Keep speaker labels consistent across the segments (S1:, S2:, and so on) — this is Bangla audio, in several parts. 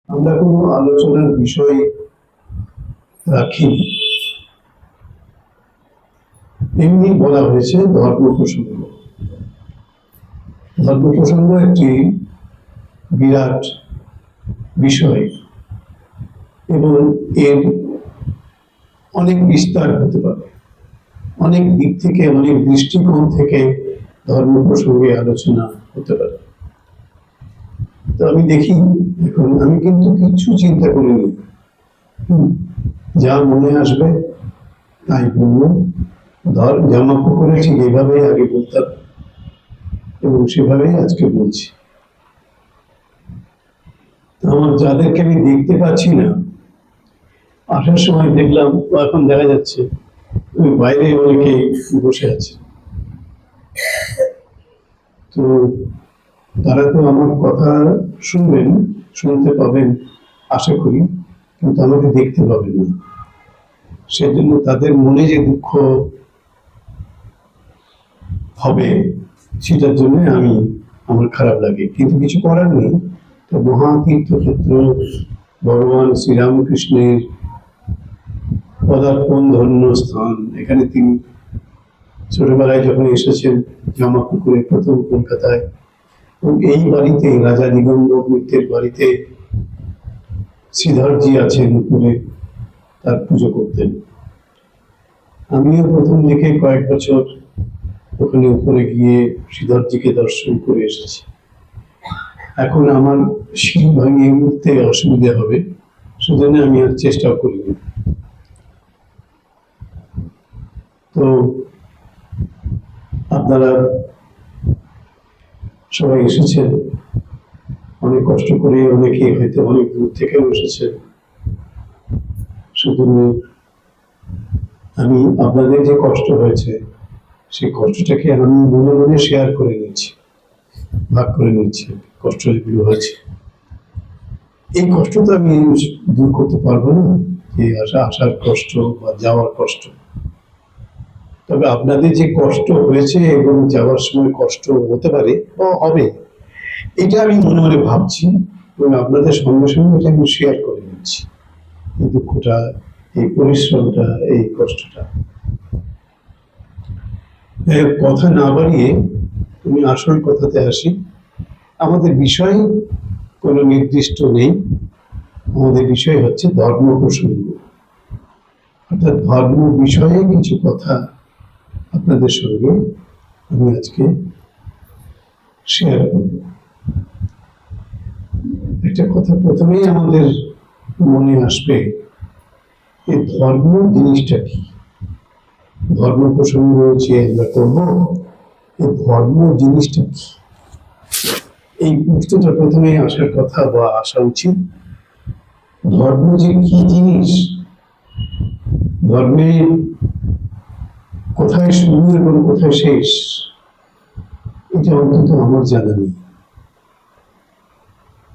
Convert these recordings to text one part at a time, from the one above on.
S1: আমরা কোনো আলোচনার বিষয় রাখিনি, এমনি বলা হয়েছে ধর্ম প্রসঙ্গ। ধর্ম প্রসঙ্গ একটি বিরাট বিষয় এবং এর অনেক বিস্তার হতে পারে, অনেক দিক থেকে, অনেক দৃষ্টিকোণ থেকে ধর্ম প্রসঙ্গে আলোচনা হতে পারে। তো আমি দেখি, এখন আমি কিন্তু কিছু চিন্তা করিনি, যা মনে আসবে তাই বলবো। জামা কাপড়ে ঠিক এভাবেই আগে বলতাম এবং সেভাবেই আজকে বলছি। আমার যাদেরকে আমি দেখতে পাচ্ছি না, আসার সময় দেখলাম, এখন দেখা যাচ্ছে বাইরে অনেকে বসে আছে। তো তারা তো আমার কথা শুনবেন, শুনতে পাবেন আশা করি, কিন্তু আমাকে দেখতে পাবেন না। সেজন্য তাদের মনে যে দুঃখ হবে সেটার জন্য আমার খারাপ লাগে, কিন্তু কিছু করার নেই। তো মহাতীর্থক্ষেত্র ভগবান শ্রীরামকৃষ্ণের পদার্পণ ধন্য স্থান। এখানে তিনি ছোটবেলায় যখন এসেছেন জামাপুকুরে প্রথম কলকাতায়, এবং এই বাড়িতে রাজা দিগম্বর মিত্রের বাড়িতে শ্রীধরজি আছেন উপরে, তার পুজো করতেন। আমিও প্রথম দিকে কয়েক বছর ওখানে উপরে গিয়ে শ্রীধরজিকে দর্শন করে এসেছি। এখন আমার শিল ভাঙিয়ে উঠতে অসুবিধা হবে, সেজন্য আমি আর চেষ্টাও করিনি। তো আপনারা সবাই এসেছেন অনেক কষ্ট করে, অনেকে হয়তো অনেক দূর থেকেও এসেছেন। সেজন্য আমি আপনাদের যে কষ্ট হয়েছে সেই কষ্টটাকে আমি মনে মনে শেয়ার করে নিচ্ছি, ভাগ করে নিচ্ছি। কষ্ট যেগুলো হয়েছে, এই কষ্ট তো আমি দূর করতে পারবো না, এই আসার কষ্ট বা যাওয়ার কষ্ট। তবে আপনাদের যে কষ্ট হয়েছে এবং যাওয়ার সময় কষ্ট হতে পারে বা হবে, এটা আমি মনে মনে ভাবছি এবং আপনাদের সঙ্গে সঙ্গে এটা আমি শেয়ার করে নিচ্ছি। এই দুঃখটা, এই পরিশ্রমটা, এই কষ্টটা। কথা না বাড়িয়ে আমি আসল কথাতে আসি। আমাদের বিষয় কোনো নির্দিষ্ট নেই, আমাদের বিষয় হচ্ছে ধর্ম প্রসঙ্গ, অর্থাৎ ধর্ম বিষয়ে কিছু কথা আপনাদের সঙ্গে আমি আজকে শেয়ার করব। একটা কথা প্রথমেই আমাদের মনে আসবে, এই ধর্ম জিনিসটা কি। ধর্ম প্রসঙ্গ যে আমরা করব, এই ধর্ম জিনিসটা কি, এই প্রশ্নটা প্রথমেই আসার কথা বা আসা উচিত। ধর্ম যে কি জিনিস, ধর্মের কোথায় শুরু এবং কোথায় শেষ, এটা অন্তত আমার জানা নেই।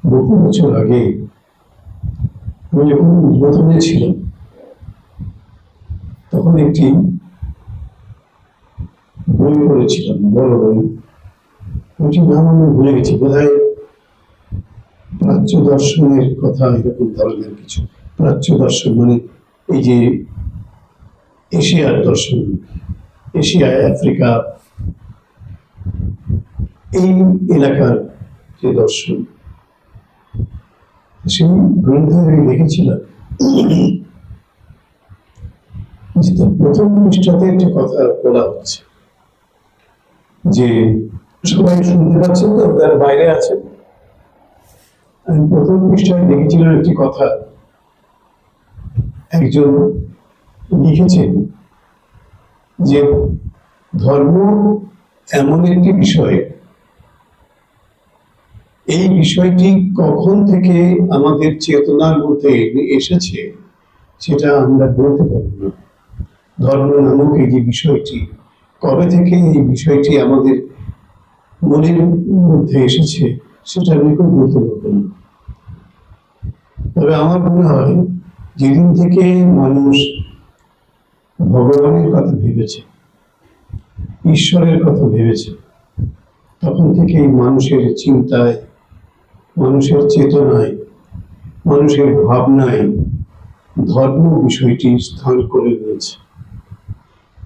S1: বহু বছর আগে আমি যখন উদ্বোধনে ছিলাম, তখন একটি বই পড়েছিলাম, বড় বই। ওইটির নাম আমি ভুলে গেছি, বোধহয় প্রাচ্য দর্শনের কথা, এরকম ধরনের কিছু। প্রাচ্য দর্শন মানে এই যে এশিয়ার দর্শন, এশিয়া, আফ্রিকা, এই এলাকার যে দর্শন, সেই গ্রন্থে আমি লিখেছিলাম যে প্রথম পৃষ্ঠাতে একটি কথা বলা হচ্ছে, যে সবাই শুনতে পাচ্ছেন তো, তার বাইরে আছেন। আমি প্রথম পৃষ্ঠায় দেখেছিলাম একটি কথা, একজন লিখেছেন যে ধর্ম এমন একটি বিষয়, এই বিষয়টি কখন থেকে আমাদের চেতনার মধ্যে এসেছে সেটা আমরা বলতে পারব না। ধর্ম নামক এই যে বিষয়টি, কবে থেকে এই বিষয়টি আমাদের মনের মধ্যে এসেছে সেটা আমি কেউ বলতে পারবো না। তবে আমার মনে হয়, যেদিন থেকে মানুষ ভগবানের কথা ভেবেছে, ঈশ্বরের কথা ভেবেছে, তখন থেকেই মানুষের চিন্তায়, মানুষের চেতনায় মানুষের ভাবনায় ধর্ম বিষয়টি স্থান করে নিয়েছে।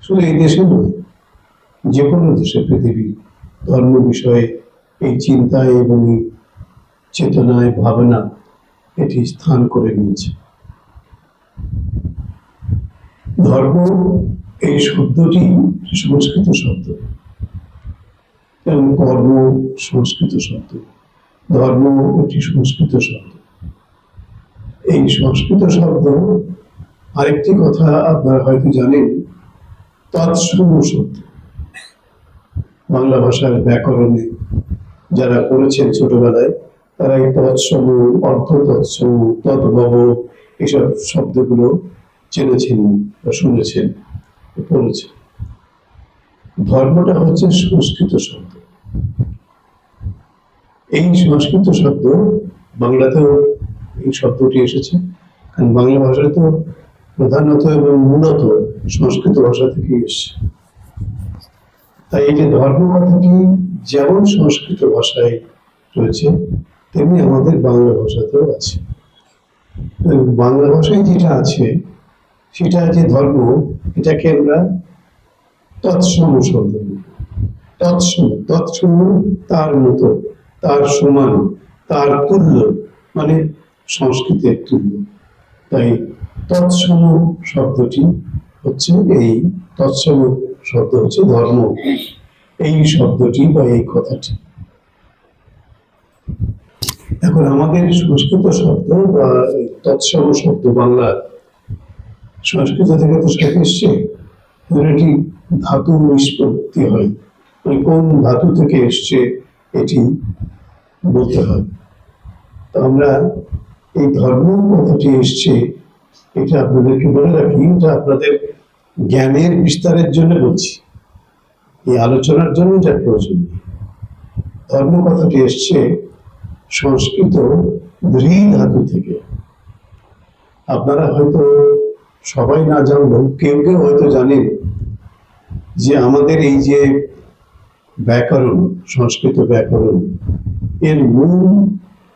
S1: শুধু এই দেশে নয়, যে কোনো দেশে পৃথিবীর ধর্ম বিষয়ে এই চিন্তায় এবং এই চেতনায় ভাবনা এটি স্থান করে নিয়েছে। ধর্ম এই শব্দটি সংস্কৃত শব্দ, এবং কর্ম সংস্কৃত শব্দ, ধর্ম একটি সংস্কৃত শব্দ। এই সংস্কৃত শব্দ, আরেকটি কথা আপনারা হয়তো জানেন, তৎসম শব্দ। বাংলা ভাষার ব্যাকরণে যারা পড়েছেন ছোটবেলায়, তারা এই তৎসম, অর্থ তৎসম, তদ্ভব এসব শব্দগুলো জেনেছেন বা শুনেছেন, পড়েছেন। ধর্মটা হচ্ছে সংস্কৃত শব্দ। এই সংস্কৃত শব্দ বাংলাতেও এই শব্দটি এসেছে, কারণ বাংলা ভাষা তো প্রধানত এবং মূলত সংস্কৃত ভাষা থেকে এসছে। তাই এই যে ধর্ম কথাটি যেমন সংস্কৃত ভাষায় রয়েছে, তেমনি আমাদের বাংলা ভাষাতেও আছে। বাংলা ভাষায় যেটা আছে সেটা যে ধর্ম, এটাকে আমরা তৎসম শব্দ বলি। তৎসম, তৎসম তার মতো, তার সমান, তার তুল্য, মানে সংস্কৃতের তুল্য। তাই তৎসম শব্দটি হচ্ছে, এই তৎসম শব্দ হচ্ছে ধর্ম, এই শব্দটি বা এই কথাটি। এখন আমাদের সংস্কৃত শব্দ বা তৎসম শব্দ বাংলার, সংস্কৃত থেকে তো সব এসছে, এটি ধাতু নিষ্পত্তি হয়, মানে কোন ধাতু থেকে এসছে এটি বলতে হয়। তো আমরা এই ধর্ম কথাটি এসছে, এটা আপনাদেরকে বলে রাখি, এটা আপনাদের জ্ঞানের বিস্তারের জন্য বলছি, এই আলোচনার জন্য যা প্রয়োজন। ধর্ম কথাটি এসছে সংস্কৃত ধৃ ধাতু থেকে। আপনারা হয়তো সবাই না জানলেও কেউ কেউ হয়তো জানেন যে আমাদের এই যে ব্যাকরণ, সংস্কৃত ব্যাকরণ, এর মূল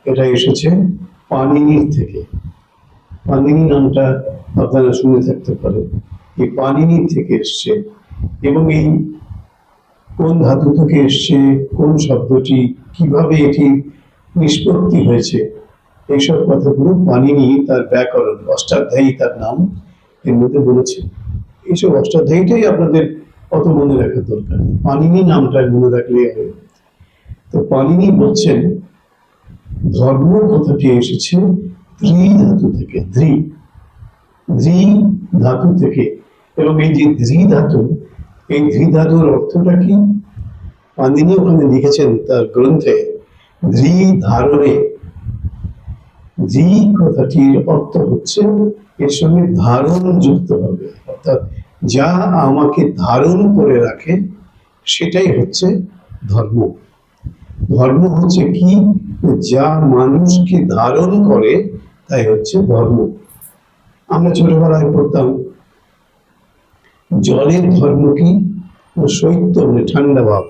S1: এটা এসেছে পাণিনির থেকে। পাণিনি নামটা আপনারা শুনে থাকতে পারেন, এই পাণিনি থেকে এসছে। এবং এই কোন ধাতু থেকে এসছে, কোন শব্দটি, কিভাবে এটি নিষ্পত্তি হয়েছে, এইসব কথাগুলো পাণিনি তার ব্যাকরণ, অষ্টাধ্যায়ী তার নাম, এর মধ্যে বলেছেন। এইসব অষ্টাধ্যায়ীটাই আপনাদের অত মনে রাখার দরকার, পাণিনি নামটা মনে রাখলে হবে। তো পাণিনি বলছেন ধর্ম কথাটি এসেছে ধৃ ধাতু থেকে, ধৃ ধাতু থেকে। এবং এই যে ধৃ ধাতু, এই ধৃ ধাতুর অর্থটা কি পাণিনি ওখানে লিখেছেন তার গ্রন্থে, ধৃ ধারণে। ধৃ কথাটির অর্থ হচ্ছে এর সঙ্গে ধারণ যুক্ত হবে, অর্থাৎ যা আমাকে ধারণ করে রাখে সেটাই হচ্ছে ধর্ম। ধর্ম হচ্ছে কি, যা মানুষকে ধারণ করে তাই হচ্ছে ধর্ম। আমরা ছোটবেলায় পড়তাম জলের ধর্ম কি, শৈত্য মানে ঠান্ডা ভাব।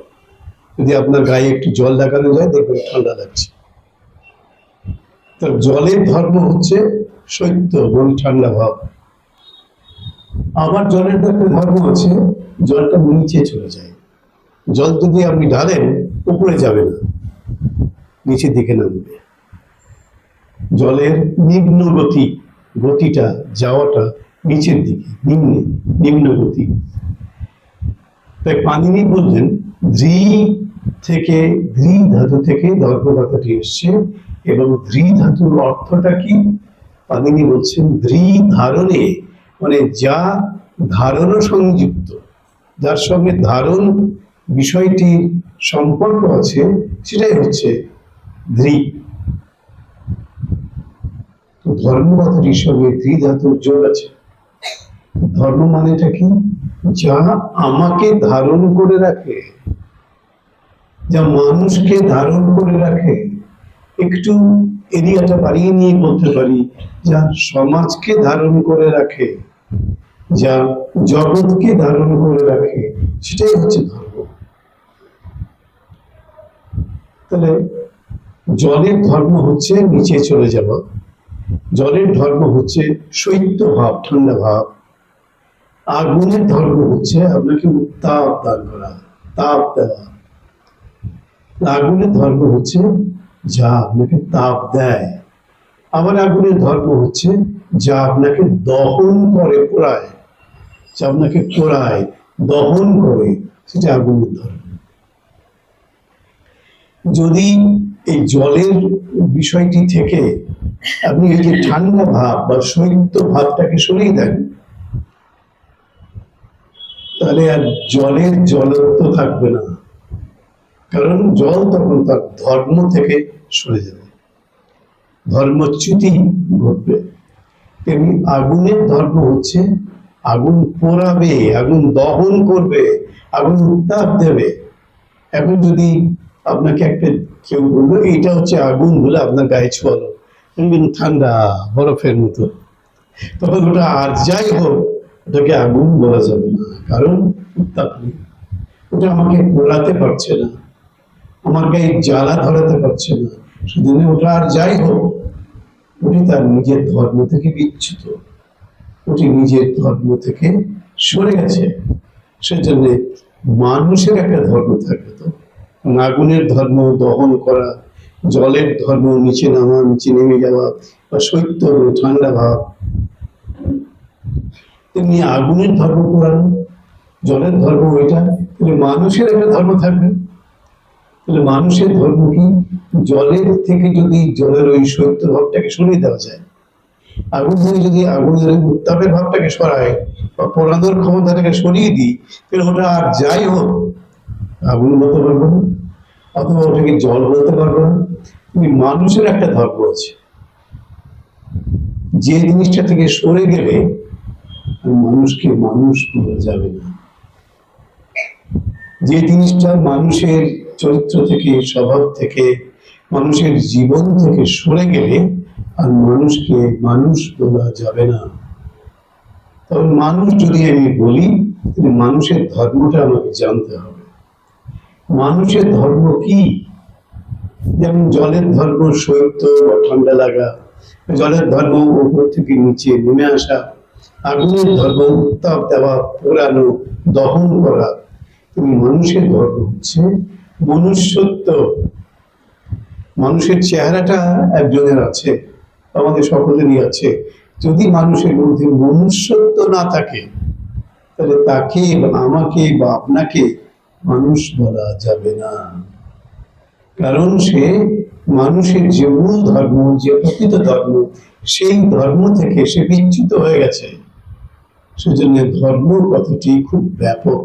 S1: যদি আপনার গায়ে একটু জল লাগানো যায়, দেখবেন ঠান্ডা লাগছে। তো জলের ধর্ম হচ্ছে শৈত্য মানে ঠান্ডা ভাব। আবার জলের একটা ধর্ম আছে, জলটা নিচে চলে যায়। জল যদি আপনি ঢালেন, উপরে যাবে না, নিচের দিকে নামবে। জলের নিম্ন গতি, গতিটা, যাওয়াটা নিচের দিকে, নিম্ন গতি। তাই পাণিনি বললেন ধৃ থেকে, ধৃ ধাতু থেকে ধর্ম কথাটি এসছে। এবং ধৃ ধাতুর অর্থটা কি, পাণিনি বলছেন ধৃ ধারণে, মানে যা ধারণ সংযুক্ত, যার সঙ্গে ধারণ বিষয়টির সম্পর্ক আছে, সেটাই হচ্ছে ধৃ। ধর্ম কথাটির সঙ্গে ধৃ ধাতুর যোগ আছে। ধর্ম মানেটা কি, যা আমাকে ধারণ করে রাখে, যা মানুষকে ধারণ করে রাখে। একটু এরিয়াটা বাড়িয়ে নিয়ে বলতে পারি, যা সমাজকে ধারণ করে রাখে, যা জগৎকে ধারণ করে রাখে, সেটাই হচ্ছে ধর্ম। তাহলে জলের ধর্ম হচ্ছে নিচে চলে যাওয়া, জলের ধর্ম হচ্ছে শৈত্য ভাব, ঠান্ডা ভাব। আগুনের ধর্ম হচ্ছে আপনাকে উত্তাপ দান করা, তাপ দেওয়া। আগুনের ধর্ম হচ্ছে যা আপনাকে তাপ দেয়। আবার আগুনের ধর্ম হচ্ছে যা আপনাকে দহন করে, পোড়ায়, যা আপনাকে পোড়ায়, দহন করে, সেটা আগুনের ধর্ম। যদি এই জলের বিষয়টি থেকে আপনি এই যে ঠান্ডা ভাব বা শৈত্য ভাবটাকে সরিয়ে দেন, তাহলে আর জলের জলত্ব থাকবে না, কারণ জল তখন তার ধর্ম থেকে সরে যাবে, ধর্মচ্যুতি ঘটবে। তেমনি আগুনের ধর্ম হচ্ছে আগুন পোড়াবে, আগুন দহন করবে, আগুন উত্তাপ দেবে। এখন যদি আপনাকে একটা কেউ বললো এইটা হচ্ছে আগুন, বলে আপনার গায়ে ছোঁয়ালো, ঠান্ডা বরফের মতো, তখন ওটা আর যাই হোক ওটাকে আগুন বলা যাবে না, কারণ উত্তাপ নেই। ওটা আমাকে পোড়াতে পারছে না, আমার গায়ে জ্বালা ধরাতে পারছে না, সেজন্য ওটা আর যাই হোক ওটি তার নিজের ধর্ম থেকে বিচ্যুত, ওটি নিজের ধর্ম থেকে সরে গেছে। সেজন্য মানুষের একটা ধর্ম থাকবে, তো আগুনের ধর্ম দহন করা, জলের ধর্ম নিচে নামা, নিচে নেমে যাওয়া, বা শৈত্য ঠান্ডা ভাব। তেমনি আগুনের ধর্ম পোড়ানো, জলের ধর্ম ওইটা। তাহলে মানুষের একটা ধর্ম থাকবে। তাহলে মানুষের ধর্ম কি? জলের থেকে যদি জলের ওই শৈত্য ভাবটাকে সরিয়ে দেওয়া যায়, আগুন থেকে যদি আগুনের উত্তাপের ভাবটাকে সরায় বা পোড়ানোর ক্ষমতাটাকে সরিয়ে দিই, তাহলে ওটা আর যাই হোক আগুন বলতে পারবো না, অথবা ওটাকে জল বলতে পারবো না। মানুষের একটা ধর্ম আছে, যে জিনিসটা থেকে সরে গেলে মানুষকে মানুষ বলা যাবে না। যে জিনিসটা মানুষের চরিত্র থেকে, স্বভাব থেকে, মানুষের জীবন থেকে সরে গেলে আর মানুষকে মানুষ বলা যাবে না। তবে মানুষ যদি আমি বলি, তাহলে মানুষের ধর্মটা আমাকে জানতে হবে। মানুষের ধর্ম কি? যেমন জলের ধর্ম শৈত্য বা ঠান্ডা লাগা, জলের ধর্ম উপর থেকে নিচে নেমে আসা, আগুনের ধর্ম উত্তাপ দেওয়া, পোড়ানো, দহন করা। তুমি মানুষের ধর্ম হচ্ছে মনুষ্যত্ব। মানুষের চেহারাটা একজনের আছে, আমাদের সকলেরই আছে। যদি মানুষের মধ্যে মনুষ্যত্ব না থাকে, তাহলে তাকে বা আমাকে বা আপনাকে মানুষ বলা যাবে না, কারণ সে মানুষের যে মূল ধর্ম, যে প্রকৃত ধর্ম, সেই ধর্ম থেকে সে বিচ্যুত হয়ে গেছে। সেজন্য ধর্ম কথাটি খুব ব্যাপক।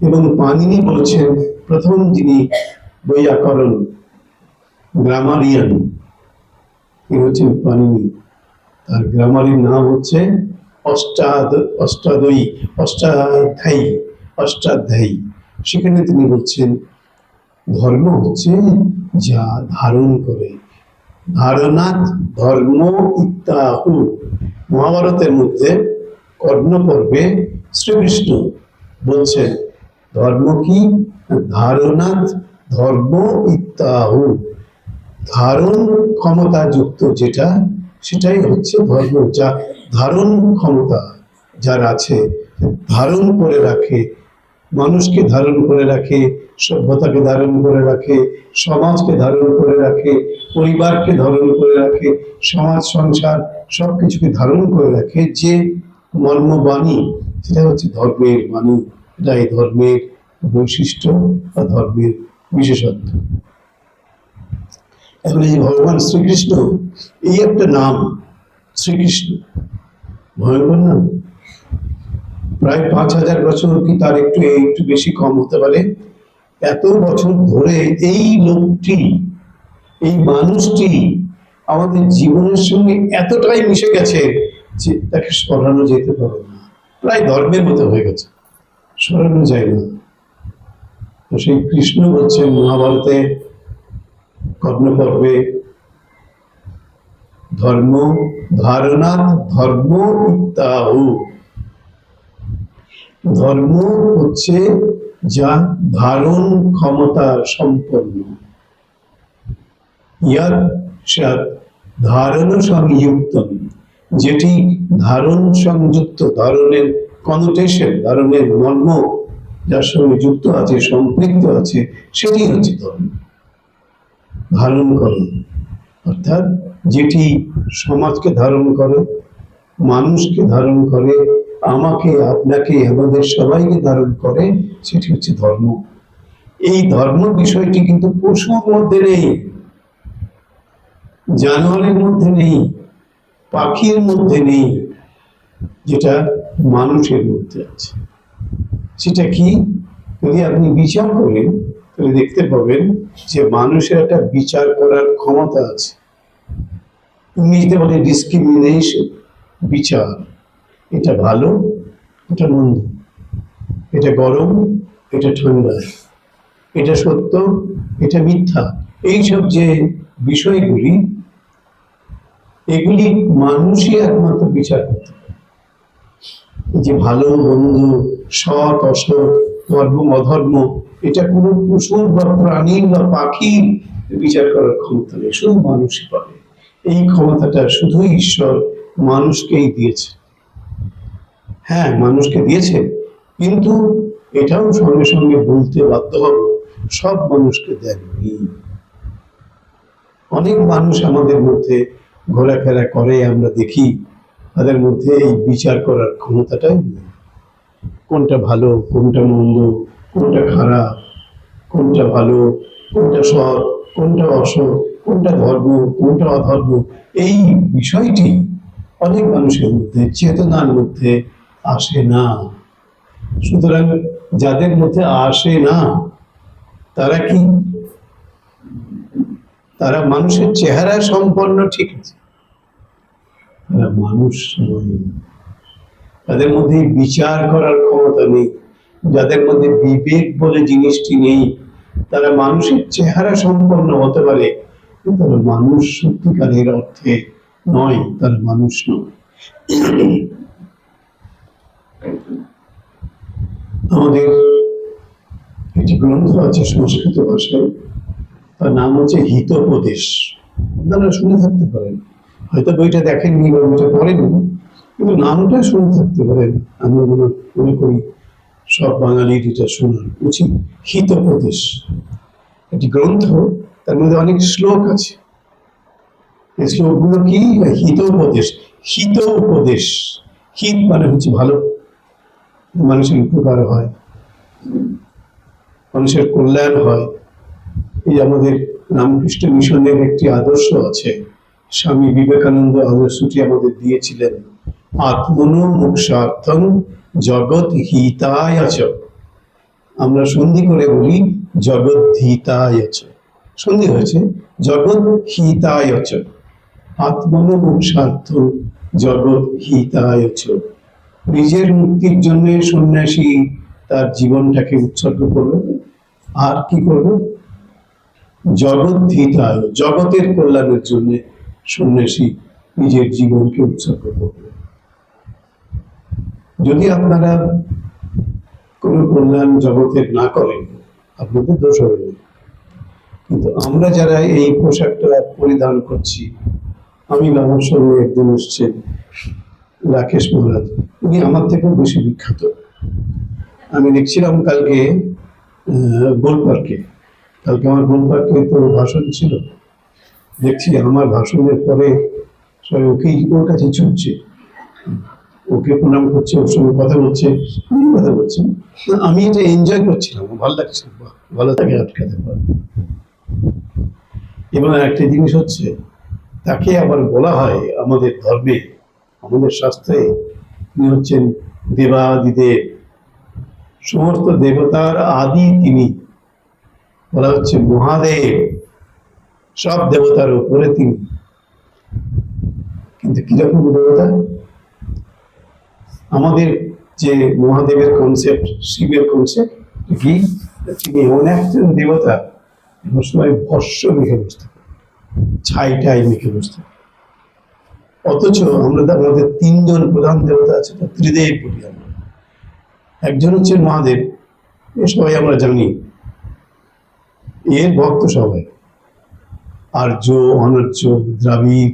S1: এবং পাণিনি বলছেন, প্রথম যিনি বৈয়াকরণ, গ্রামারিয়ান, তিনি হচ্ছেন পাণিনি। তার গ্রামারের নাম হচ্ছে অষ্টাধ্যায়ী। সেখানে তিনি বলছেন ধর্ম হচ্ছে যা ধারণ করে, ধারণাৎ ধর্ম ইত্যাহু। মহাভারতের মধ্যে কর্ণ পর্বে শ্রীকৃষ্ণ বলছেন ধর্ম কি? ধারণাৎ ধর্ম ইত্যাহু। ধারণ ক্ষমতা যুক্ত যেটা, সেটাই হচ্ছে ধর্ম। যা ধারণ ক্ষমতা যার আছে, ধারণ করে রাখে, মানুষকে ধারণ করে রাখে, সভ্যতাকে ধারণ করে রাখে, সমাজকে ধারণ করে রাখে, পরিবারকে ধারণ করে রাখে, সমাজ সংসার সবকিছুকে ধারণ করে রাখে, যে মর্মবাণী, সেটা হচ্ছে ধর্মের বাণী। এটাই ধর্মের বৈশিষ্ট্য বা ধর্মের বিশেষত্ব। এখন এই ভগবান শ্রীকৃষ্ণ, এই একটা নাম শ্রীকৃষ্ণ, ভয়ঙ্কর নাম। প্রায় 5,000 বছর কি তার একটু বেশি কম হতে পারে, এত বছর ধরে এই লোকটি, এই মানুষটি আমাদের জীবনের সঙ্গে এতটাই মিশে গেছে যে তাকে সরানো যেতে পারে না, প্রায় ধর্মের মতো হয়ে গেছে, সরানো যায় না। তো সেই কৃষ্ণ বলছেন মহাভারতে কর্ণ পর্বে, ধর্ম ধারণা ধর্ম ইত্যাহু। ধর্ম হচ্ছে যা ধারণ ক্ষমতা সম্পন্ন। ইয়াত সাত ধারণ সংযুক্ত, যেটি ধারণ সংযুক্ত, ধারণের কনোটেশন, ধারণের মর্ম যার সঙ্গে যুক্ত আছে, সম্পৃক্ত আছে, সেটি হচ্ছে ধর্ম। ধারণ করে অর্থাৎ যেটি সমাজকে ধারণ করে, মানুষকে ধারণ করে, আমাকে, আপনাকে, আমাদের সবাইকে ধারণ করে, সেটি হচ্ছে ধর্ম। এই ধর্ম বিষয়টি কিন্তু পশুর মধ্যে নেই, জানোয়ারের মধ্যে নেই, পাখির মধ্যে নেই, যেটা মানুষের মধ্যে আছে। সেটা কি? যদি আপনি বিচার করেন তাহলে দেখতে পাবেন যে মানুষের একটা বিচার করার ক্ষমতা আছে। ইংরেজিতে বলে ডিসক্রিমিনেশন, বিচার। এটা ভালো, এটা মন্দ, এটা গরম, এটা ঠান্ডা, এটা সত্য, এটা মিথ্যা, এইসব যে বিষয়গুলি, এগুলি মানুষই একমাত্র বিচার করতে পারে। যে ভালো মন্দ, সৎ অসৎ, ধর্ম অধর্ম, এটা কোনো পশুর বা প্রাণীর বা পাখির বিচার করার ক্ষমতা নেই, শুধু মানুষই পারে। এই ক্ষমতাটা শুধু ঈশ্বর মানুষকেই দিয়েছে। হ্যাঁ, মানুষকে দিয়েছে, কিন্তু এটাও সঙ্গে সঙ্গে বলতে বাধ্য হব, সব মানুষকে দেননি। অনেক মানুষ আমাদের মধ্যে ঘোরাফেরা করে, আমরা দেখি তাদের মধ্যে এই বিচার করার ক্ষমতাটাই নেই। কোনটা ভালো, কোনটা মন্দ, কোনটা খারাপ, কোনটা ভালো, কোনটা সৎ, কোনটা অসৎ, কোনটা ধর্ম, কোনটা অধর্ম, এই বিষয়টি অনেক মানুষের মধ্যে, চেতনার মধ্যে আসে না। সুতরাং যাদের মধ্যে আসে না তারা কি? তারা মানুষের চেহারা সম্পন্ন, ঠিক আছে, তারা মানুষ নয়। তাদের মধ্যে বিচার করার ক্ষমতা নেই, যাদের মধ্যে বিবেক বলে জিনিসটি নেই, তারা মানুষের চেহারা সম্পন্ন হতে পারে, কিন্তু তারা মানুষ সত্যিকারের অর্থে নয়, তারা মানুষ নয়। আমাদের একটি গ্রন্থ আছে সংস্কৃত ভাষায়, তার নাম হচ্ছে হিতোপদেশ। আপনারা শুনে থাকতে পারেন, হয়তো বইটা দেখেননি বা বইটা পড়েননি, কিন্তু নামটা শুনে থাকতে পারেন। আমরা মনে করি সব বাঙালির এটা শোনা উচিত। হিতোপদেশ একটি গ্রন্থ, তার মধ্যে অনেক শ্লোক আছে। এই শ্লোকগুলো কি? হিতোপদেশ। হিত উপদেশ, হিত মানে হচ্ছে ভালো, মানুষের উপকার হয়, মানুষের কল্যাণ হয়। এই আমাদের রামকৃষ্ণ মিশনের একটি আদর্শ আছে, স্বামী বিবেকানন্দ আদর্শটি আমাদের দিয়েছিলেন, আত্মনো মোক্ষার্থং জগৎ হিতায় চ। আমরা সন্ধি করে বলি জগৎ হিতায় চ, সন্ধি হয়েছে, জগৎ হিতায় চ, আত্মনো মোক্ষার্থং জগৎ হিতায় চ। নিজের মুক্তির জন্য সন্ন্যাসী তার জীবনটাকে উৎসর্গ করবে, আর কি করবে? জগৎ হিতায়, জগতের কল্যাণের জন্য সন্ন্যাসী নিজের জীবনকে উৎসর্গ করবে। যদি আপনারা কোনো কল্যাণ জগতের না করেন, আপনাদের দোষ হবে না। কিন্তু আমরা যারা এই পোশাকটা পরিধান করছি, আমি আমার সঙ্গে একজন এসছেন, রাকেশ মহারাজ, উনি আমার থেকেও বেশি বিখ্যাত। আমি দেখছিলাম কালকে গোল পার্কে, কালকে আমার গোল পার্কে তো ভাষণ ছিল, দেখছি আমার ভাষণের পরে সবাই ওর কাছে ছুটছে, ওকে প্রণাম করছে, ওর সঙ্গে কথা বলছে, কথা বলছে। আমি এটা এনজয় করছিলাম, ভালো লাগছে, ভালো থাকে আটকাতে পারে। এবং একটা জিনিস হচ্ছে, তাকে আবার বলা হয় আমাদের ধর্মে, আমাদের শাস্ত্রে, তিনি হচ্ছেন দেবাদিদেব, সমস্ত দেবতার আদি তিনি, বলা হচ্ছে মহাদেব, সব দেবতার উপরে তিনি। কিন্তু কিরকম দেবতা? আমাদের যে মহাদেবের কনসেপ্ট, শিবের কনসেপ্ট কি? তিনি এমন একজন দেবতা, সবাই ভস্য মেখে বসতে, ছাইটাই মেখে বসতে। অথচ আমরা আমাদের তিনজন প্রধান দেবতা আছে, ত্রিদেব বলি আমরা। একজন হচ্ছে মহাদেব, এ সবাই আমরা জানি, এর ভক্ত সবাই, আর্য, অনার্য, দ্রাবিড়,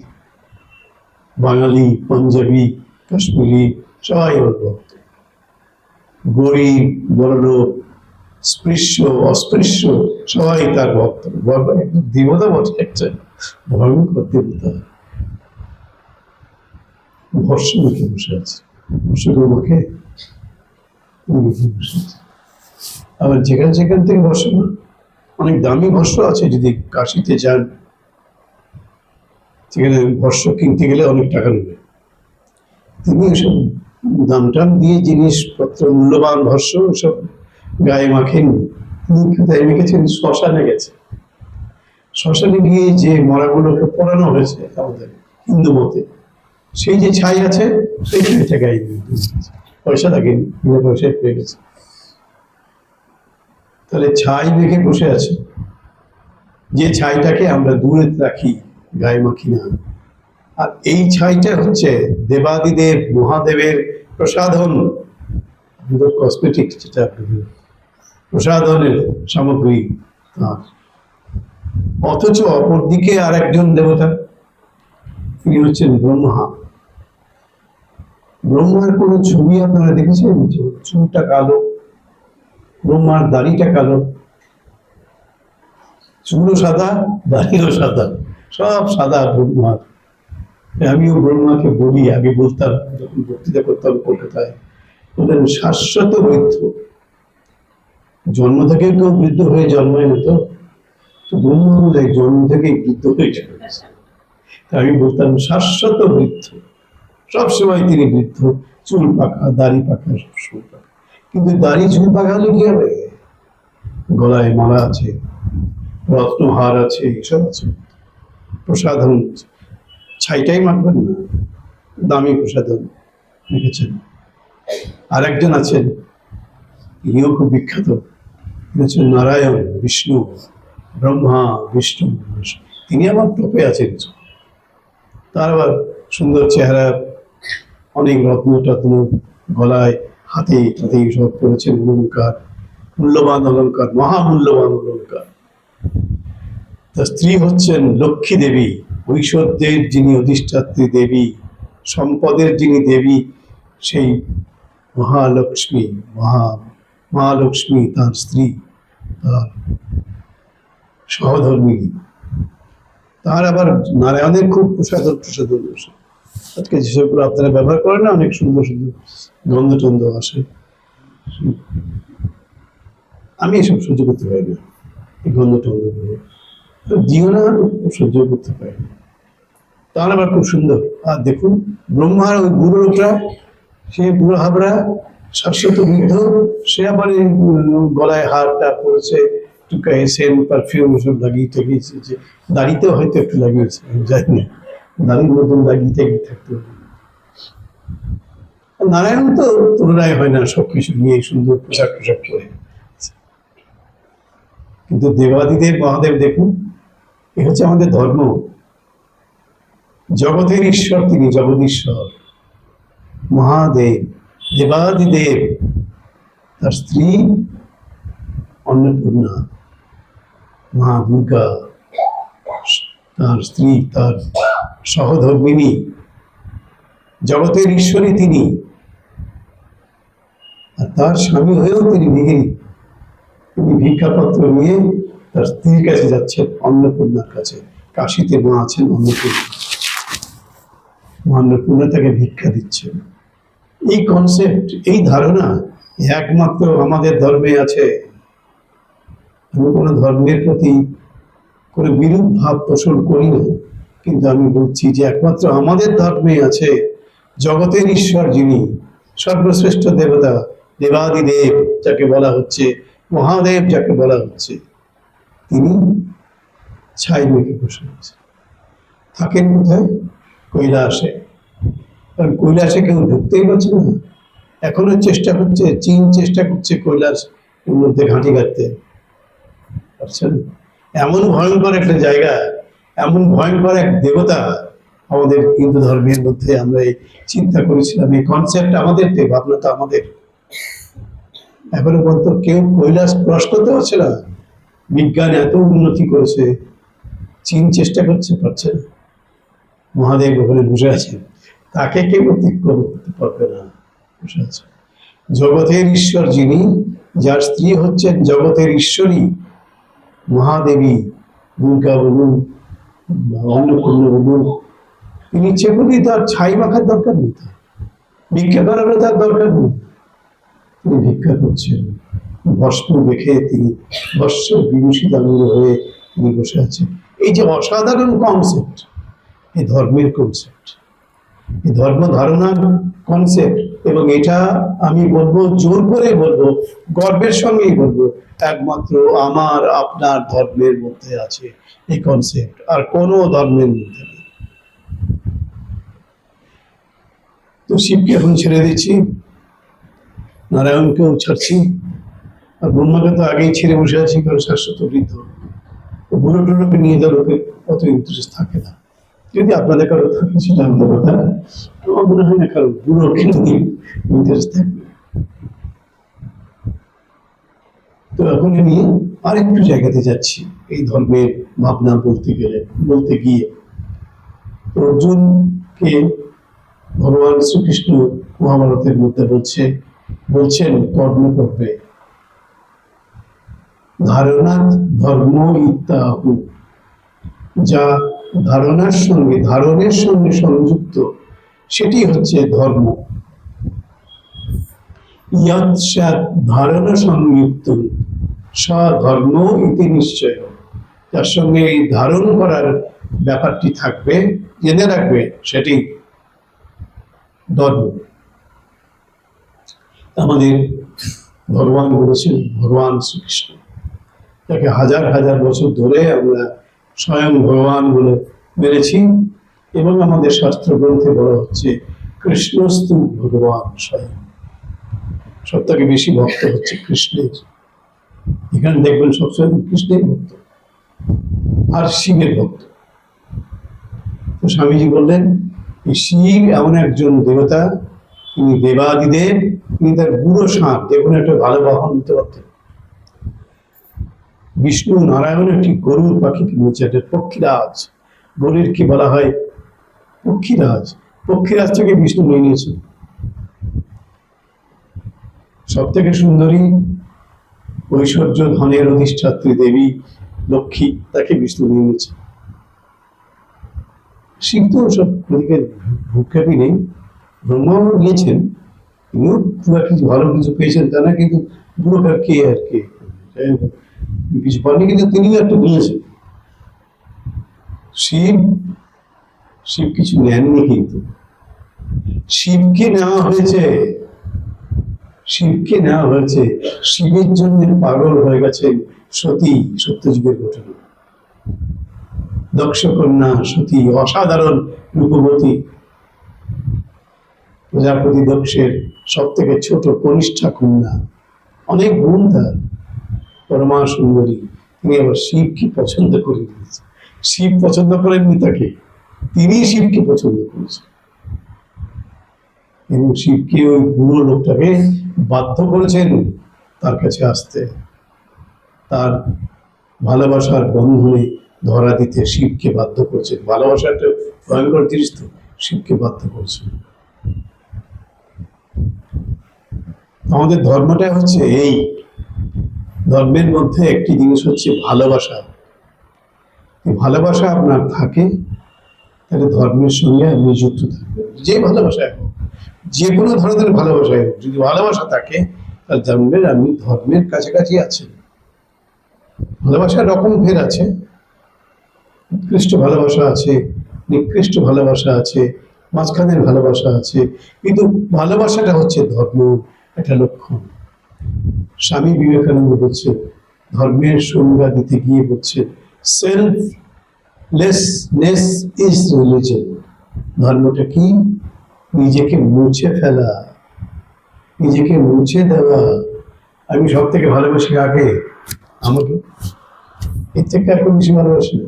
S1: বাঙালি, পাঞ্জাবি, কাশ্মীরি সবাই ওর ভক্ত। গরিব, বড়লোক, স্পৃশ্য, অস্পৃশ্য সবাই তার ভক্ত। একজন দেবতা বটে, একটা ভয়ঙ্কর দেবতা। ভস্য মুখে বসে আছে, ভস্যকে মুখে বসে আছে। আবার যেখান যেখান থেকে ভস্য, অনেক দামি ভস্য আছে, যদি কাশিতে যান সেখানে ভস্য কিনতে গেলে অনেক টাকা নেবে। তিনি এসব দাম টাম দিয়ে জিনিসপত্র, মূল্যবান ভস্য সব গায়ে মাখেননি। তিনি কোথায় মেখেছেন? শ্মশানে গেছে। শ্মশানে গিয়ে যে মরাগুলোকে পোড়ানো হয়েছে আমাদের হিন্দু মতে, সেই যে ছাই আছে সেই ছাইটা গায়ে পয়সা লাগেনি, বিনা পয়সায় পেয়ে গেছে। তাহলে ছাই মেখে বসে আছে, যে ছাইটাকে আমরা দূরে রাখি, গায়ে মাখি না। আর এই ছাইটা হচ্ছে দেবাদিদেব মহাদেবের প্রসাধন, কসমেটিক, যেটা প্রসাধনের সামগ্রী তার। অথচ অপরদিকে আর একজন দেবতা, তিনি হচ্ছেন ব্রহ্মা। ব্রহ্মার কোন ছবি আপনারা দেখেছেন? চুলটা কালো, ব্রহ্মার দাড়িটা কালো, চুলও সাদা, দাড়িও সাদা, সব সাদা ব্রহ্মার। আমিও ব্রহ্মাকে বলি, আগে বলতাম যখন বক্তৃতা করতাম কলকাতায়, বলতেন শাশ্বত বৃদ্ধ। জন্ম থেকে কেউ বৃদ্ধ হয়ে জন্মায় না, তো ব্রহ্মা বলে জন্ম থেকেই বৃদ্ধ হয়ে চলে গেছে। আমি বলতাম শাশ্বত বৃদ্ধ, সবসময় তিনি বৃদ্ধ, চুল পাকা, দাড়ি পাকা, সবসময় পাকা। কিন্তু দাড়ি চুল পাকা হলে কি হবে? গলায় মালা আছে, রত্নহার আছে, এসব আছে, প্রসাধন, ছাইটাই মাখবেন না, দামি প্রসাধন লিখেছেন। আর একজন আছেন, ইনিও খুব বিখ্যাত, হচ্ছেন নারায়ণ, বিষ্ণু, ব্রহ্মা, বিষ্ণু। তিনি আমার টপে আছেন। তার আবার সুন্দর চেহারা, অনেক রত্ন টত্ন গলায়, হাতে টাতে সব করেছেন, অলঙ্কার, মূল্যবান অলঙ্কার, মহামূল্যবান অলঙ্কার। তার স্ত্রী হচ্ছেন লক্ষ্মী দেবী, ঐশ্বর্যের যিনি অধিষ্ঠাত্রী দেবী, সম্পদের যিনি দেবী, সেই মহালক্ষ্মী, মহালক্ষ্মী তার স্ত্রী, তার সহধর্মিনী। তার আবার নারায়ণের খুব প্রসাদন আজকে যেসবগুলো আপনারা ব্যবহার করেন না, অনেক সুন্দর সুন্দর গন্ধ টন্ধ আসে, আমি এসব সহ্য করতে পারি না, এই গন্ধ টন্ধ দিও না, সহ্য করতে পারি না। তার আবার খুব সুন্দর। আর দেখুন ব্রহ্মার ওই বুড়ো লোকরা, সে বুড়ো হাবড়া, শাশ্বত বৃদ্ধ, সে আবার গলায় হারটা পড়েছে, একটু সেন্ট পারফিউম সব লাগিয়ে টেকিয়েছে, দাড়িতেও হয়তো একটু লাগিয়েছে, জানি না, দাড়ির মতন লাগিয়ে টেকিয়ে থাকতে হবে। নারায়ণ তো তুলনায় হয় না, সবকিছু নিয়ে সুন্দর পোশাক টোশাক পরে। কিন্তু দেবাদিদেব মহাদেব দেখুন, এ হচ্ছে আমাদের ধর্ম। জগতের ঈশ্বর তিনি, জগদীশ্বর মহাদেব, দেবাদিদেব। তার স্ত্রী অন্নপূর্ণা, মা দুর্গা, তার স্ত্রী, তার সহধর্মিনী, জগতের ঈশ্বরী তিনি। আর তার স্বামী হয়েও তিনি ভিখারি, তিনি ভিক্ষাপত্র নিয়ে তার স্ত্রীর কাছে যাচ্ছেন, অন্নপূর্ণার কাছে। কাশীতে মা আছেন অন্নপূর্ণা, অন্নপূর্ণা তাকে ভিক্ষা দিচ্ছেন। এই কনসেপ্ট, এই ধারণা একমাত্র আমাদের ধর্মে আছে। আমি কোনো ধর্মের প্রতি কোনো বিরূপ ভাব পোষণ করি না, কিন্তু আমি বলছি যে একমাত্র আমাদের ধর্মে আছে জগতের ঈশ্বর যিনি, সর্বশ্রেষ্ঠ দেবতা, দেবাদিদেব যাকে বলা হচ্ছে, মহাদেব যাকে বলা হচ্ছে, তিনি ছাই মেখে বসে আছে। থাকেন কোথায়? কৈলাসে। কারণ কৈলাসে কেউ ঢুকতেই পারছে না। এখনো চেষ্টা করছে, চীন চেষ্টা করছে কৈলাস মধ্যে ঘাঁটি কাটতে পারছে না। এমন ভয়ঙ্কর একটা জায়গা, এমন ভয়ঙ্কর এক দেবতা আমাদের হিন্দু ধর্মের মধ্যে। আমরা এই চিন্তা করেছিলাম, এই কনসেপ্ট আমাদের, ভাবনা তো আমাদের। এখনো পর্যন্ত কেউ কৈলাস ক্রস করতে পারছে না। বিজ্ঞান এত উন্নতি করেছে, চীন চেষ্টা করছে, পারছে না। মহাদেব ওখানে বসে আছেন, তাকে কেউ অতিক্রম করতে পারবে না, বসে আছে। জগতের ঈশ্বর যিনি, যার স্ত্রী হচ্ছেন জগতের ঈশ্বরী মহাদেবী, দুর্গা বলুন, অন্নপূর্ণা বলুন, তিনি ইচ্ছে করলেই তার ছাই মাখার দরকার নেই, তার ভিক্ষা করারও তার দরকার নেই। তিনি ভিক্ষা করছেন, ভস্ম মেখে তিনি ভস্ম বিভূষিত আনন্দ হয়ে তিনি বসে আছেন। এই যে অসাধারণ কনসেপ্ট, এই ধর্মের কনসেপ্ট, এই ধর্ম ধারণার কনসেপ্ট, এবং এটা আমি বলবো, জোর করে বলবো, গর্বের সঙ্গেই বলবো, একমাত্র আমার আপনার ধর্মের মধ্যে আছে এই কনসেপ্ট, আর কোনো ধর্মের মধ্যে নেই। তো শিবকে এখন ছেড়ে দিচ্ছি, নারায়ণকেও ছাড়ছি, আর ব্রহ্মাকে তো আগেই ছেড়ে বসে আছি, কারণ শাশ্বত বৃদ্ধ, বুড়ো টুড়োকে নিয়ে যাওয়ার লোকের অত ইন্টারেস্ট থাকে না। যদি আপনাদের কারো থাকে সেটা আমাদের কথা, আমার মনে হয় না কারো বুড়োকে নিয়ে ইন্টারেস্ট থাকবে। তো এখন নিয়ে আরেকটু জায়গাতে যাচ্ছি, এই ধর্মের ভাবনা বলতে গিয়ে অর্জুনকে ভগবান শ্রীকৃষ্ণ মহাভারতের মধ্যে বলছেন কর্মপর্বে, ধারণাত ধর্ম ইত্যাহু, যা ধারণের সঙ্গে সংযুক্ত সেটি হচ্ছে ধর্ম। ইয়াৎ স্যাৎ ধারণা সংযুক্ত ধর্ম ইতি নিশ্চয়, যার সঙ্গে এই ধারণ করার ব্যাপারটি থাকবে, জেনে রাখবে, সেটি ধর্ম। আমাদের ভগবান বলেছেন, ভগবান শ্রীকৃষ্ণ, যাকে হাজার হাজার বছর ধরে আমরা স্বয়ং ভগবান বলে মেনেছি, এবং আমাদের শাস্ত্র গ্রন্থে বলা হচ্ছে কৃষ্ণস্তু ভগবান স্বয়ং। সব থেকে বেশি ভক্ত হচ্ছে কৃষ্ণের, এখানে দেখবেন সবসময় কৃষ্ণের ভক্ত আর শিবের ভক্ত। তো স্বামীজি বললেন, শিব এমন একজন দেবতা, তিনি দেবাদিদেব, তিনি তার বুড়ো ষাঁড়, দেখুন একটা ভালো বাহন নিতে পারতেন। বিষ্ণু নারায়ণ একটি গরুর পাখি কিনেছে, একটা পক্ষীরাজ, গরুর কি বলা হয়, পক্ষীরাজ, পক্ষীরাজ থেকে বিষ্ণু নিয়ে নিয়েছে। সব থেকে সুন্দরী, ঐশ্বর্য ধনের অধিষ্ঠাত্রী দেবী লক্ষ্মী, তাকে বিষ্ণু নিয়ে নিয়েছে। শিব তো সব ওদিকে ভূক্ষেপই নেই, ব্রহ্মাও নিয়েছেন, তিনিও কিছু ভালো কিছু পেয়েছেন তা না, কিন্তু বুড়োটার কে আর কে কিছু পাননি, কিন্তু তিনিও একটা নিয়েছেন। শিব কিছু নেননি, কিন্তু শিবকে নেওয়া হয়েছে, শিবের জন্য পাগল হয়ে গেছে সতী, সত্যযুগের ঘটনা। দক্ষ কন্যা সতী, অসাধারণ রূপবতী, প্রজাপতি দক্ষের সব থেকে ছোট কনিষ্ঠা কন্যা, অনেক গুণ তার, পরমা সুন্দরী। তিনি আবার শিবকে পছন্দ করে দিয়েছে, শিব পছন্দ করেননি তাকে, তিনি শিবকে পছন্দ করেছেন, এবং শিবকে ওই বুড়ো লোকটাকে বাধ্য করেছেন তার কাছে আসতে, তার ভালোবাসার বন্ধনে ধরা দিতে শিবকে বাধ্য করেছেন। ভালোবাসা একটা ভয়ঙ্কর জিনিস, তো শিবকে বাধ্য করেছেন। আমাদের ধর্মটা হচ্ছে এই, ধর্মের মধ্যে একটি জিনিস হচ্ছে ভালোবাসা। ভালোবাসা আপনার থাকে, তাহলে ধর্মের সঙ্গে আপনি যুক্ত থাকবেন। যে ভালোবাসায় হোক, যে কোনো ধরনের ভালোবাসায় হোক, যদি ভালোবাসা থাকে তাহলে জানবেন আপনি ধর্মের কাছাকাছি আছেন। ভালোবাসার রকম ফের আছে, উৎকৃষ্ট ভালোবাসা আছে, নিকৃষ্ট ভালোবাসা আছে, মাঝখানের ভালোবাসা আছে, কিন্তু ভালোবাসাটা হচ্ছে ধর্ম একটা লক্ষণ। স্বামী বিবেকানন্দ বলছে, ধর্মের সংজ্ঞা দিতে গিয়ে বলছে, সেলফলেসনেস ইজ রিলিজিয়ন। ধর্মটা কি? নিজেকে মুছে ফেলা, নিজেকে মুছে দেওয়া। আমি সব থেকে ভালোবাসি আগে আমাকে, এর থেকে আর বেশি ভালোবাসি না।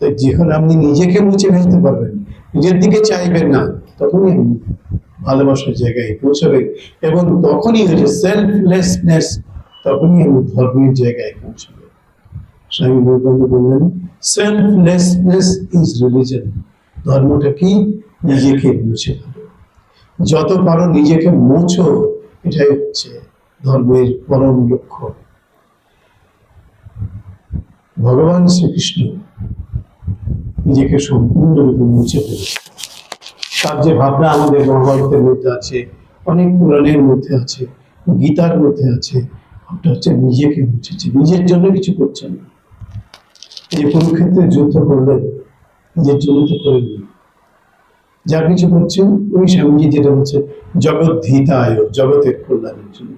S1: তাই যখন আপনি নিজেকে মুছে ফেলতে পারবেন, নিজের দিকে চাইবেন না, তখনই আপনি ভালোবাসার জায়গায় পৌঁছাবেন, এবং তখনই হচ্ছে সেলফলেসনেস, তখনই আমি ধর্মের জায়গায় পৌঁছাবেন। স্বামী বিবেকানন্দ বললেন, সেলফলেসনেস ইজ রিলিজিয়ন। ধর্মটা কি? নিজেকে মুছে ফেলো, যত পারো নিজেকে মোছো, এটাই হচ্ছে ধর্মের পরম লক্ষ্য। ভগবান শ্রীকৃষ্ণ নিজেকে সম্পূর্ণরূপে মুছে ফেলেছে। তার যে ভাবনা আমাদের মহাভারতের মধ্যে আছে, অনেক পুরাণের মধ্যে আছে, গীতার মধ্যে আছে, ওটা হচ্ছে নিজেকে মুছেছে, নিজের জন্য কিছু করছেন না। এই কুরুক্ষেত্রে যুদ্ধ করলেন, নিজের জন্য তো করেননি। যা কিছু করছেন ওই স্বামীজি যেটা হচ্ছে জগৎ ধিতায়, জগতের কল্যাণের জন্য,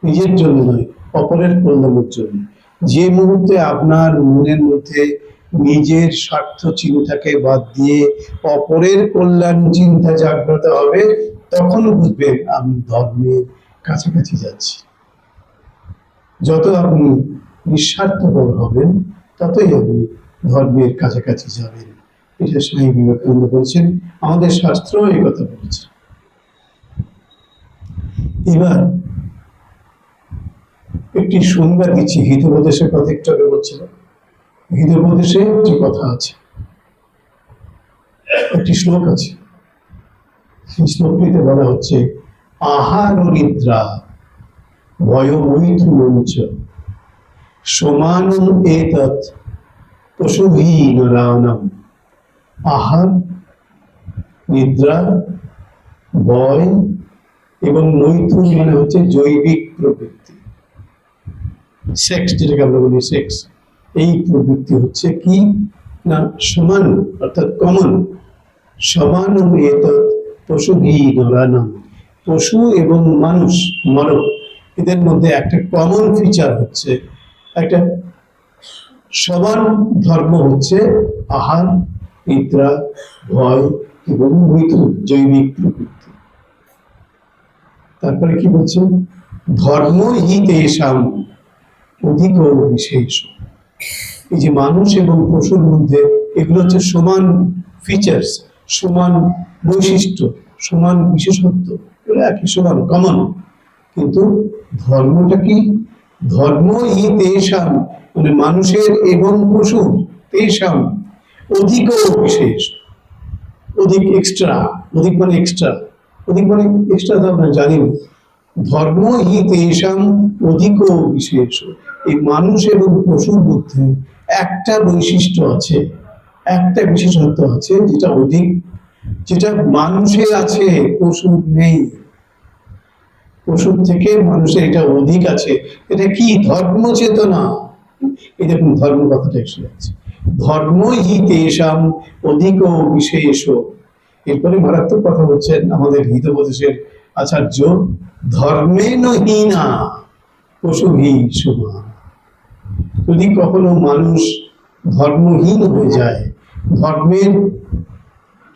S1: নিজের জন্য নয়, অপরের কল্যাণের জন্য। যে মুহূর্তে আপনার মনের মধ্যে নিজের স্বার্থ চিন্তাকে বাদ দিয়ে অপরের কল্যাণ চিন্তা জাগ্রত হবে, তখন বুঝবেন আমি ধর্মের কাছাকাছি যাচ্ছি। যত আপনি নিঃস্বার্থপর হবেন, ততই আপনি ধর্মের কাছাকাছি যাবেন। এটা স্বামী বিবেকানন্দ বলেছেন, আমাদের শাস্ত্র এই কথা বলেছে। এবার একটি সংজ্ঞা দিচ্ছি হিতোপদেশের কথা, একটু আগে বলছিলাম। হিতোপদেশে একটি কথা আছে, একটি শ্লোক আছে। সেই শ্লোকটিতে বলা হচ্ছে, আহার ও নিদ্রা ভয়মৈথুনঞ্চ সমানম এতৎ পশুভি নরাণাম। আহার, নিদ্রা, ভয় এবং মৈথুন মানে হচ্ছে জৈবিক প্রবৃত্তি, সেক্স, যেটাকে আমরা বলি সেক্স। এই প্রবৃত্তি হচ্ছে কি না সমান, অর্থাৎ কমন। সমান পশুভি নরাণাম, পশু এবং মানুষ মানব, এদের মধ্যে একটা কমন ফিচার হচ্ছে, একটা সমান ধর্ম হচ্ছে আহার, নিদ্রা, ভয় এবং মৈথুন, জৈবিক প্রবৃত্তি। তারপরে কি বলছেন, ধর্ম হি তেষাম অধিক বিশেষ। এই যে মানুষ এবং পশুর মধ্যে এগুলো হচ্ছে সমান ফিচার্স, সমান বৈশিষ্ট্য, সমান বিশেষত্ব, এগুলো একই সমান কমন। কিন্তু ধর্মটা কি? ধর্ম হি তেষাম মানে মানুষের এবং পশুর, তেষাম অধিক বিশেষ। অধিক এক্সট্রা, অধিক মানে এক্সট্রা, অধিক মানে এক্সট্রা তো আমরা জানি। ধর্ম হি তেষাম অধিক বিশেষ। এই মানুষ এবং পশুর মধ্যে একটা বৈশিষ্ট্য আছে, একটা বিশেষত্ব আছে, যেটা অধিক, যেটা মানুষের আছে পশুর নেই। পশুর থেকে মানুষের এটা অধিক আছে। এটা কি? ধর্ম চেতনা। এই দেখুন ধর্ম কথাটা এসে যাচ্ছে, ধর্ম হি তেষাম অধিক বিশেষ। এরপরে মারাত্মক কথা বলছেন আমাদের হিতোপদেশের আচার্য, ধর্মে নহীনা পশুভি সমান। যদি কখনো মানুষ ধর্মহীন হয়ে যায়, ধর্মের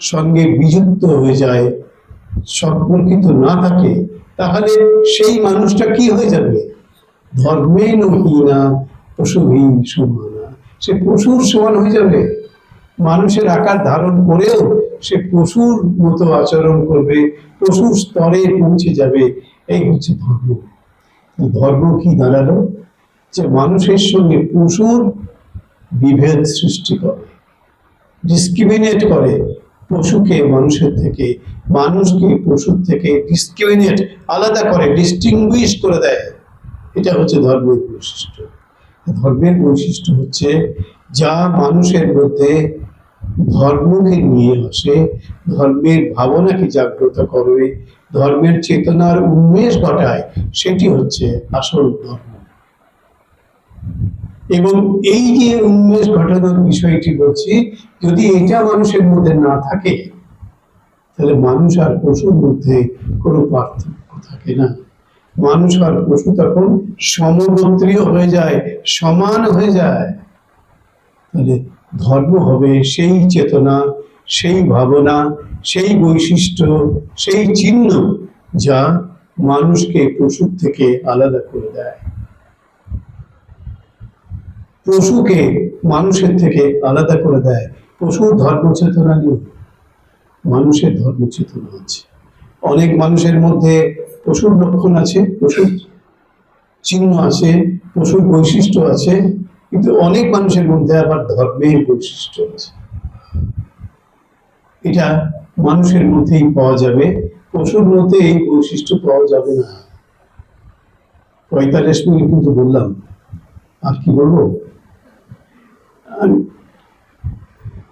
S1: সঙ্গে বিযুক্ত হয়ে যায়, সম্পর্কিত না থাকে, তাহলে সেই মানুষটা কি হয়ে যাবে? ধর্মে নহীনা পশুভি সমান, সে পশুর সমান হয়ে যাবে। মানুষের আকার ধারণ করেও সে পশুর মতো আচরণ করবে, পশুর স্তরে পৌঁছে যাবে। এই হচ্ছে ধর্ম। ধর্ম কি দাঁড়ালো? যে মানুষের সঙ্গে পশুর বিভেদ সৃষ্টি করে, ডিসক্রিমিনেট করে, পশুকে মানুষের থেকে, মানুষকে পশুর থেকে ডিসক্রিমিনেট, আলাদা করে, ডিস্টিংগুইশ করে দেয়। এটা হচ্ছে ধর্মের বৈশিষ্ট্য। ধর্মের বৈশিষ্ট্য হচ্ছে যা মানুষের মধ্যে ধর্মকে নিয়ে আসে, ধর্মের ভাবনাকে জাগ্রত করবে, ধর্মের চেতনার উন্মেষ ঘটায়, সেটি হচ্ছে আসল ধর্ম। এবং এই যে উন্মেষ ঘটানোর বিষয়টি বলছি, যদি এটা মানুষের মধ্যে না থাকে, তাহলে মানুষ আর পশুর মধ্যে কোনো পার্থক্য থাকে না। মানুষ আর পশু তখন সমগোত্রীয় হয়ে যায়, সমান হয়ে যায়। তাহলে ধর্ম হবে সেই চেতনা, সেই ভাবনা, সেই বৈশিষ্ট্য, সেই চিহ্ন যা মানুষকে পশুর থেকে আলাদা করে দেয়, পশুকে মানুষের থেকে আলাদা করে দেয়। পশুর ধর্ম চেতনা নেই, মানুষের ধর্ম চেতনা আছে। অনেক মানুষের মধ্যে পশুর লক্ষণ আছে, পশুর চিহ্ন আছে, পশুর বৈশিষ্ট্য আছে, কিন্তু অনেক মানুষের মধ্যে আবার ধর্মের বৈশিষ্ট্য আছে। এটা মানুষের মধ্যেই পাওয়া যাবে, পশুর মধ্যে এই বৈশিষ্ট্য পাওয়া যাবে না। 45 মিনিট কিন্তু বললাম, আর কি বলবো?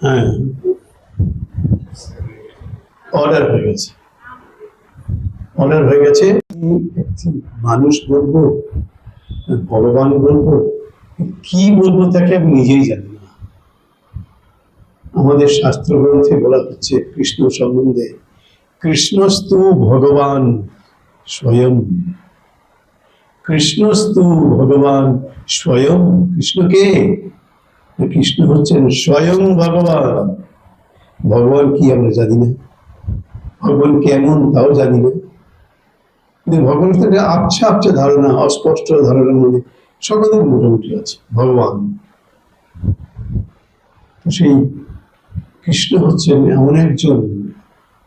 S1: হ্যাঁ, অর্ডার হয়ে গেছে, অর্ডার হয়ে গেছে। মানুষ বলবো, ভগবান বলবো, কি বলবো তাকে আমি নিজেই জানি না। আমাদের শাস্ত্র গ্রন্থে বলা হচ্ছে কৃষ্ণ সম্বন্ধে, কৃষ্ণস্তু ভগবান স্বয়ং, কৃষ্ণস্তু ভগবান স্বয়ং। কৃষ্ণকে, কৃষ্ণ হচ্ছেন স্বয়ং ভগবান। ভগবান কি আমরা জানি না, ভগবান কেমন তাও জানি না, কিন্তু ভগবানের একটা আবছা আবছা ধারণা, অস্পষ্ট ধারণার মধ্যে সকলের মোটামুটি আছে ভগবান। তো সেই কৃষ্ণ হচ্ছেন এমন একজন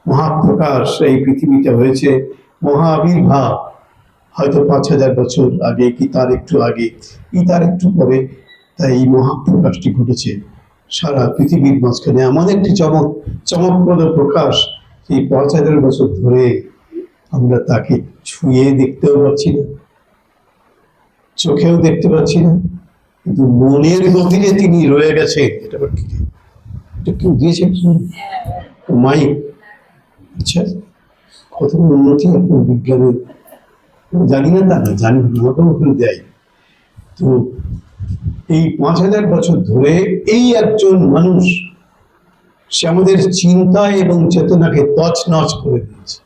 S1: মহাপ্রকাশ। এই পৃথিবীটা হয়েছে মহা আবির্ভাব, হয়তো 5000 বছর আগে, কি তার একটু আগে, কি তার একটু পরে। তাই এই মহাপ্রকাশটি ঘটেছে সারা পৃথিবীর মাঝখানে, এমন একটি চমকপ্রদ প্রকাশ। এই 5000 বছর ধরে আমরা তাকে ছুঁয়ে দেখতেও পাচ্ছি না, চোখেও দেখতে পাচ্ছি না, কিন্তু মনের গভীরে তিনি রয়ে গেছেন। এটা আবার কি, এটা কেউ দিয়েছে মাই? আচ্ছা, কত উন্নতি এখন বিজ্ঞানের, জানি না তা না, জানি, আমাকেও ওখানে দেয়। তো এই 5000 বছর ধরে এই একজন মানুষ, সে আমাদের চিন্তা এবং চেতনাকে তছনছ করে দিয়েছে।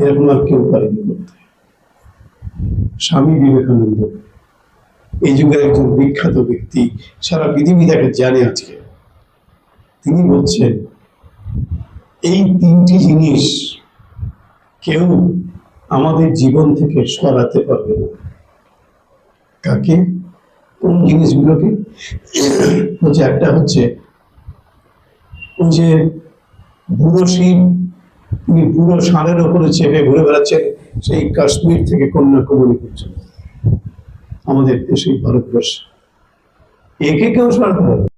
S1: এরকম আর কেউ পারেনি করতে। স্বামী বিবেকানন্দ এই যুগের একজন বিখ্যাত ব্যক্তি, সারা পৃথিবী তাকে জানে আজকে। তিনি বলছেন এই 3টি জিনিস কেউ আমাদের জীবন থেকে সরাতে পারবে না। কাকে, কোন জিনিসগুলোকে? বলছে একটা হচ্ছে ওই যে বুড়ো শিব, তিনি বুড়ো ষাঁড়ের ওপরে চেপে ঘুরে বেড়াচ্ছেন সেই কাশ্মীর থেকে কন্যাকুমারী পর্যন্ত আমাদের দেশে, ভারতবর্ষে। একে কেউ সরাতে পারবে?